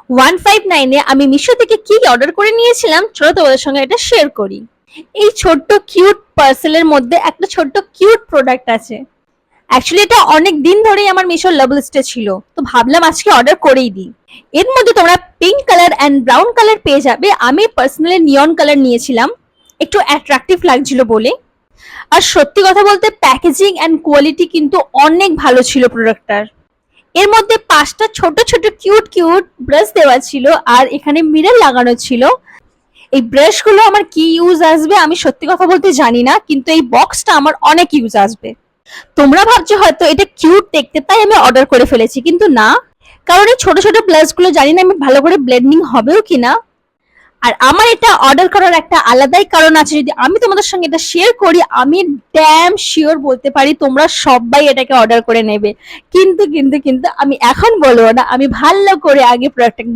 159 আমি মিশো থেকে কি অর্ডার করে নিয়েছিলাম, চলো তোমাদের সঙ্গে এটা শেয়ার করি। এই ছোট্ট কিউট পার্সেলের মধ্যে একটা ছোট্ট কিউট প্রোডাক্ট আছে। অ্যাকচুয়ালি এটা অনেক দিন ধরেই আমার মিশোর লাভ লিস্টে ছিল, তো ভাবলাম আজকে অর্ডার করেই দিই। এর মধ্যে তোমরা pink colour and brown colour পেয়ে যাবে। আমি পার্সোনালি নিয়ন কালার নিয়েছিলাম, একটু অ্যাট্রাকটিভ লাগছিল বলে। আর সত্যি কথা বলতে প্যাকেজিং অ্যান্ড কোয়ালিটি কিন্তু অনেক ভালো ছিল প্রোডাক্টটার। এর মধ্যে 5টা ছোট ছোট কিউট কিউট ব্রাশ দেওয়া ছিল, আর এখানে মিরর লাগানো ছিল। এই ব্রাশগুলো আমার কি ইউজ আসবে আমি সত্যি কথা বলতে জানি না, কিন্তু এই বক্সটা আমার অনেক ইউজ আসবে। তোমরা ভাবছো হয়তো এটা কিউট দেখতে তাই আমি অর্ডার করে ফেলেছি, কিন্তু না, কারণ এই ছোট ছোট ব্লাশ গুলো জানি না আমি ভালো করে ব্লেন্ডিং হবেও কিনা। আর আমার এটা অর্ডার করার একটা আলাদাই কারণ আছে, যদি আমি তোমাদের সঙ্গে এটা শেয়ার করি আমি ড্যাম শিওর বলতে পারি তোমরা সবাই এটাকে অর্ডার করে নেবে। কিন্তু কিন্তু কিন্তু আমি এখন বলবো না, আমি ভালো করে আগে প্রোডাক্টটা